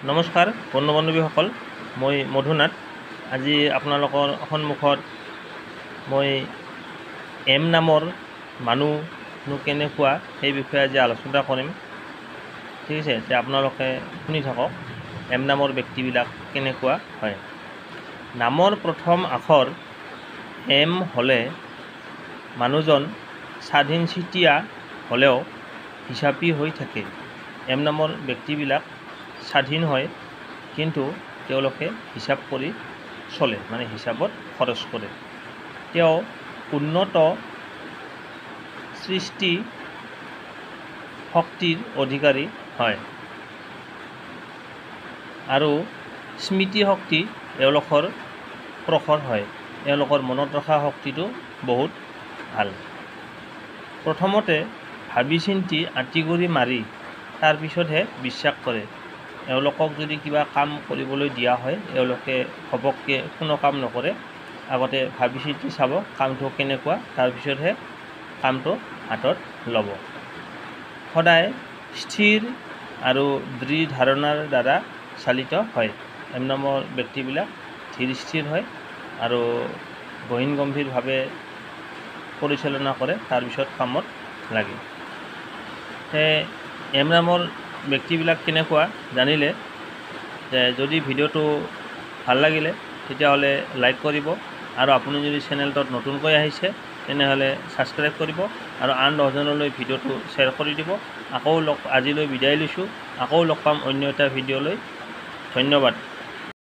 নমস্কাৰ বন্ধু বান্ধৱীসকল, মই মধুনাথ। আজি আপোনালোকৰ সন্মুখত মই এম নামৰ মানুহনো কেনেকুৱা সেই বিষয়ে আজি আলোচনা কৰিম। ঠিক আছে, যে আপোনালোকে শুনি থাকক এম নামৰ ব্যক্তিবিলাক কেনেকুৱা হয়। নামৰ প্ৰথম আখৰ এম হ'লে মানুহজন স্বাধীনচিতীয়া হ'লেও হিচাপী হৈ থাকে। এম নামৰ ব্যক্তিবিলাক স্বাধীন হয়, কিন্তু তেওঁলোকে হিচাপ কৰি চলে, মানে হিচাপত খৰচ কৰে। তেওঁ উন্নত সৃষ্টি শক্তিৰ অধিকাৰী হয় আৰু স্মৃতি শক্তি এওঁলোকৰ প্ৰখৰ হয়। এওঁলোকৰ মনত ৰখা শক্তিটো বহুত ভাল। প্ৰথমতে ভাবি চিন্তি আঁতি কৰি মাৰি তাৰপিছতহে বিশ্বাস কৰে। এওঁলোকক যদি কিবা কাম কৰিবলৈ দিয়া হয়, এওঁলোকে ঘপককৈ কোনো কাম নকৰে, আগতে ভাবি চিন্তি চাব কামটো কেনেকুৱা, তাৰপিছতহে কামটো হাতত ল'ব। সদায় স্থিৰ আৰু দৃঢ় ধাৰণাৰ দ্বাৰা চালিত হয়। এম নামৰ ব্যক্তিবিলাক ধীৰ স্থিৰ হয় আৰু গহীন গম্ভীৰভাৱে পৰিচালনা কৰে, তাৰপিছত কামত লাগে। এম নামৰ ব্যক্তিবিলাক কেনেকুৱা জানিলে, যে যদি ভিডিঅ'টো ভাল লাগিলে তেতিয়াহ'লে লাইক কৰিব, আৰু আপুনি যদি চেনেলটোত নতুনকৈ আহিছে তেনেহ'লে ছাবস্ক্ৰাইব কৰিব আৰু আন 10জনলৈ ভিডিঅ'টো শ্বেয়াৰ কৰি দিব। আজিলৈ বিদায় লৈছোঁ, আকৌ লগ পাম অন্য এটা ভিডিঅ'লৈ। ধন্যবাদ।